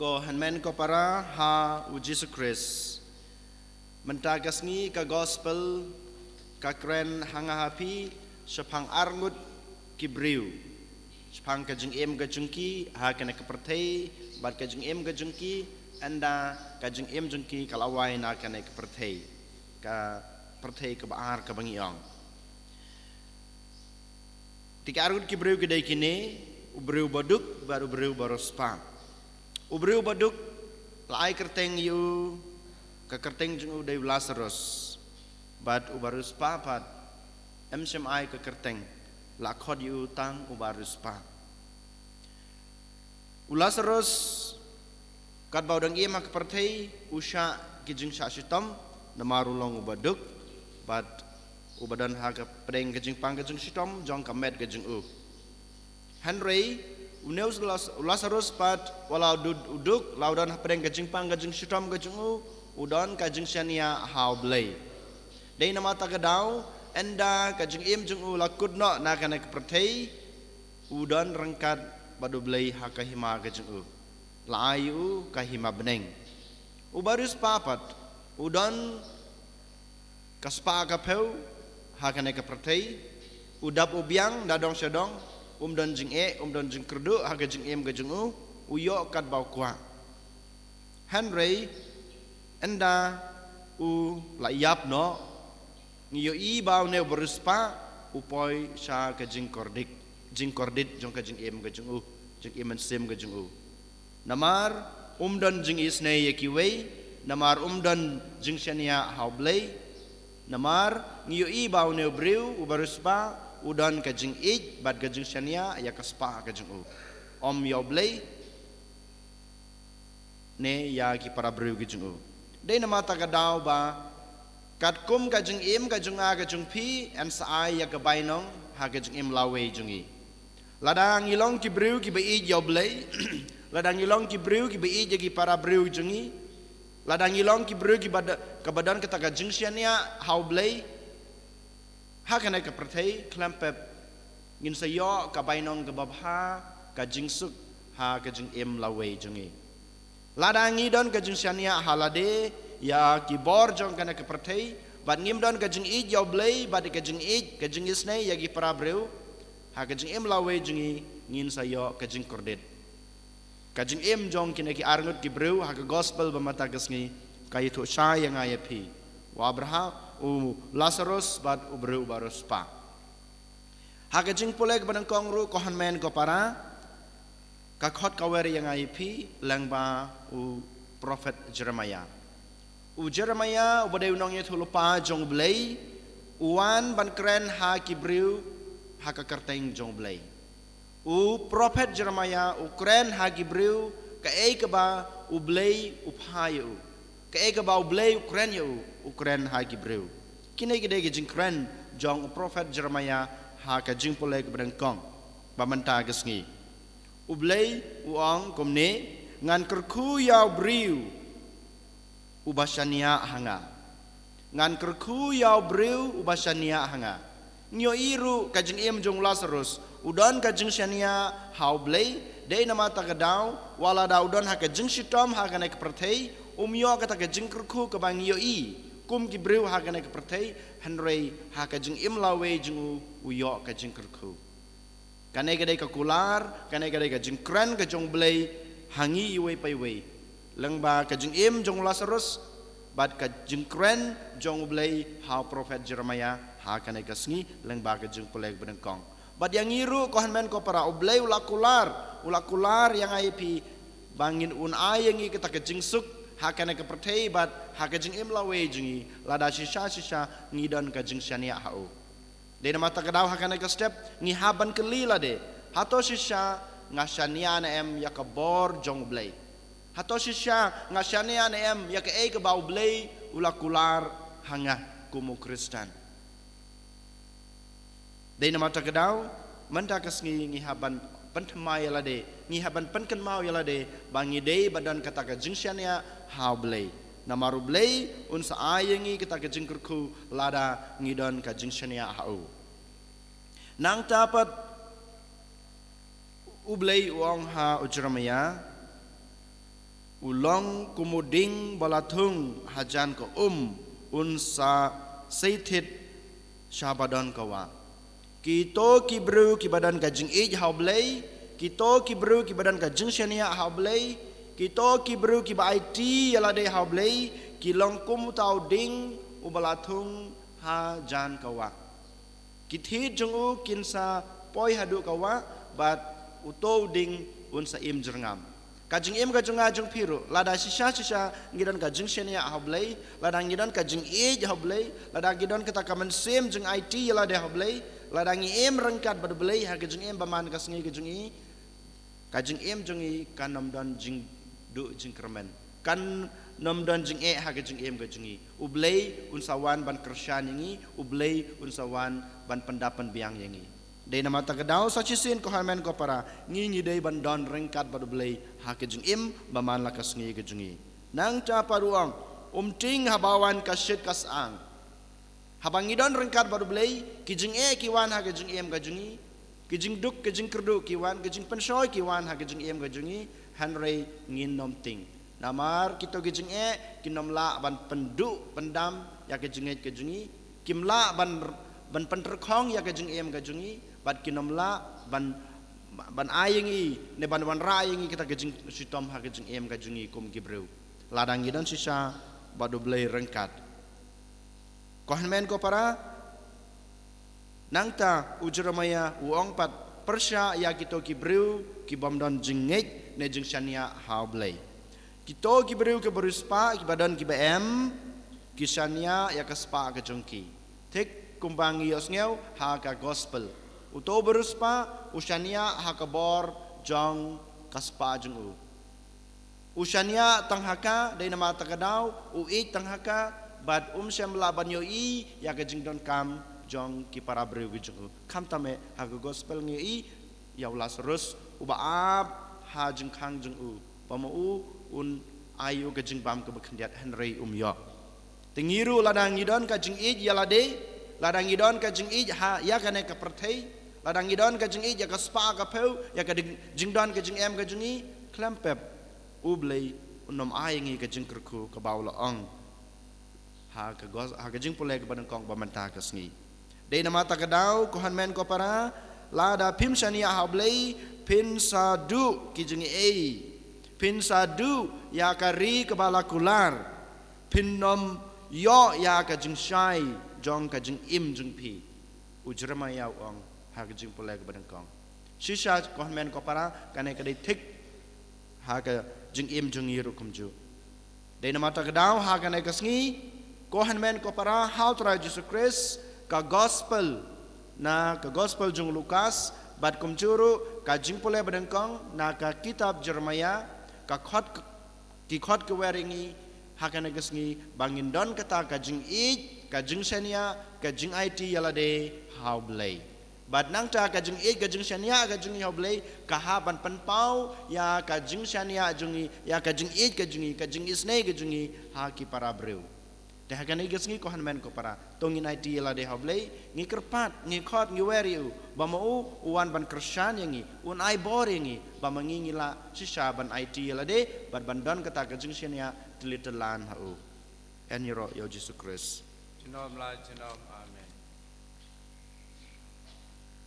ko hanmen ko para ha u Jesus Christ mentagasngi ka gospel ka kren hanga hapi sepang arngut kibriu sepang kajeng em kajengki ha kana kepertei bat kajeng em kajengki anda kajeng em jengki kalawai na kana kepertei ka pertei ke baar ka bangiong tika arngut kibriu kedai kini ubriu baduk baru ubriu barospa ubriu baduk lai kerteng yu ka kerteng jeng udai Lazarus bat ubarus papat MCMI ka kerteng la khod yu tang ubarus pa Lazarus kat baudang ia mak pertei usha kijing sha sitom namarulong ubaduk bat ubadan ha ka pedeng kijing pang kijing sitom jong kamet kijing u Henry uneus Lazarus pat walau uduk laudan pedeng kajing pang kajing sitom kajing udon kajing siania how blay dei nama tagadau enda kajing im jung lakudno na kana kepertei udon rengkat badu blay hakahima kajing laayu kahima beneng ubarus papat udon kaspa kapeu hakana kepertei udap ubiang dadong sedong don jing don jing kerdu haga jing em ga jing uyo kat bau kwa Henry enda la yap no ngiyo i bau ne beruspa upoi sha ka jing kordit jong ka jing em ga jing em sem ga jing namar don jing isne yekiwei namar don jing shania haublei namar ngiyo i bau ne briu ubaruspa udan kajing ij bad kajing shania ya kaspa kajing om yoblei ne ya ki para breu kajing dei nama tagadau ba kat kum kajing im kajing a kajing pi an saai ya kabainong ha kajing im lawe jungi ladang ilong ki breu ki bai yoblei ladang ilong ki breu ki bai ki para breu jungi ladang ilong ki breu ki bad kabadan kata kajing shania haublei hakana ka pertei klempep ngin sayo ka bainong ka babha ka jingsuk ha ka jing em lawe jungi ladangi don ka jing shania halade ya ki bor jong kana ka pertei bat ngim don ka jing ij yoblei bat ka jing ij ka jing isne ya gi parabreu ha ka jing em lawe jungi ngin sayo ka jing kordet ka jing em jong kina ki arngut ki breu ha ka gospel bamata gasngi kayito sha yang ayapi wa abraham Lazarus bat ubreu barus pa hakajing pulek banang kongru kohan men ko para kakhot kawer yang aipi langba prophet Jeremiah Jeremiah ubadai unongnya thulupa jong blei uan ban kren ha kibreu ha ka kerteng jong blei prophet Jeremiah kren ha kibreu ka ei ka ba blei uphayu ka ei ka ba blei kren yu ukren ha gibreu kini gede gejing kren jong prophet Jeremiah ha ka jing pole ke bedengkong bamanta gesngi ublei uang komne ngan kerku yaw briu ubashania hanga ngan kerku yaw briu ubashania hanga nyo iru ka jing em jong Lazarus udon ka jing shania how blei dei nama tagadau wala daudon ha ka jing shitom ha ka nek pertei umyo ka ta ka jing kerku ka bang yo i kum ki breu ha kana ka pertei Henry ha ka jing im lawe jing uyo ka jing kerku kana ka dei ka kular kana ka dei ka jing kren ka jong blei hangi iwe pai we lengba ka jing im jong Lazarus bat ka jing kren jong blei ha prophet Jeremiah ha kana ka sngi lengba ka jing pulek benengkong bat yang iru ko men ko para ublei ulakular yang aipi bangin un ayengi kita ka jing suk hakana ka pertei bat hakajing im lawe jingi lada shisha ngidon ka jing shania hau de nama tagadau hakana ka step ngi haban kelila de hato shisha ngashania na em yakabor jong blei hato shisha ngashania na em yak e ka bau blei ulakular hanga kumu Kristen de nama tagadau menta kasngi haban pentemai lade ngi haban penken mau yalade bangi dei badan kata ka jingshania haublei namaru blei un sa ayengi kita ka jingkerku lada ngidon ka jingshania hau nang tapat ublei uang ha Jeremiah ulong kumuding balatung hajan ko unsa seitit syabadon kawa kito kibru kibadan kajing haublay kito kibru kibadan kajing syania haublay kito kibru kiba IT yalade haublay kilong kumutau ding ubalatung hajan kawa kithit jungu kinsa poi hadu kawa bat utou ding unsa im jerngam kajing im kajing ajung piru lada sisa ngidan kajing syania haublay lada ngidan kajing haublay lada ngidan kita kaman sem jeng IT yalade haublay ladang em rengkat berbelai ha kajing em baman kasngi kajing em jungi kan nom don jing du jing kermen kan nom don jing ha kajing em kajing ublay unsawan ban kersyan yangi ublay unsawan ban pendapan biang yangi dei nama tagadau sachisin ko hamen ko para ngi dei ban don rengkat berbelai ha kajing em baman la kasngi kajing nang ca paruang ting habawan kasyet kasang habang idon rengkat baru belai kijing kiwan ha kijing em gajungi kijing duk kijing kerdu kiwan kijing pensoy kiwan ha kijing em gajungi hanrei ngin nom ting namar kita kijing kinom la ban penduk pendam ya kijing gajungi kimla ban penterkhong ya kijing em gajungi bat kinom la ban ayengi ne ban rayengi kita kijing sitom ha kijing em gajungi kum gibreu ladang idon sisa baru belai rengkat Kohanmen ko para nangta ujeramaya uong pat persya ya kito kibreu ki bomdon jingej ne jing syania haublay kito kibreu ke beruspa ki badan ki bm ki syania ya kaspa ke jongki tek kumbangi yosngeu ha ka gospel uto beruspa usyania ha ka bor jong kaspa jungu usyania tanghaka dai nama takadau uik tanghaka bad syam laban yoi ya kajing don kam jong ki para breu gijung kam tame ha gospel ngi ya Lazarus uba ap ha jing khang jung pamu un ayu kajing bam ke bekhendiat henry yo tingiru ladang idon kajing ya lade ladang idon kajing ha ya kane ka perthei ladang idon kajing ya ka spa ka peu ya ka jing don kajing em kajungi klempep ublei unom ayengi kajing kerku ka baula ong ha kajing pulai ke badang kong bamanta kasngi dei nama takadau kohan men ko para lada pim syania hablei pin sadu kijing pin sadu ya kari kebala kular pin nom yo ya kajing syai jong kajing im jung pi ujrama ya ong ha kajing pulai ke badang kong sisa kohan men ko para kane kadai tik ha kajing im jung yiru kumju dei nama takadau ha kane kasngi kohan men ko para how tra Jesus Christ ka gospel jung Lukas bat kumjuru ka jing pole badengkong na ka kitab Jeremia ka khot ke weringi hakane gesngi bangin don kata ka jing ka jing senia ka jing IT yalade haublay bat nang ta ka jing ka jing senia ka jing haublay ka ha ban penpau ya ka jing senia jungi ya ka jing ka jing isne ka jungi ha ki para breu teh hagan igas ngi kohan men ko para tongin IT la de hablay ngi kerpat ngi khot ngi weriu bamau uan ban kersyan yangi un ai bor yangi bamangi ngila sisa ban IT la de ban don kata kajing syania telitelan hau en yoro yo Jesus Christ Jinom la jinom amen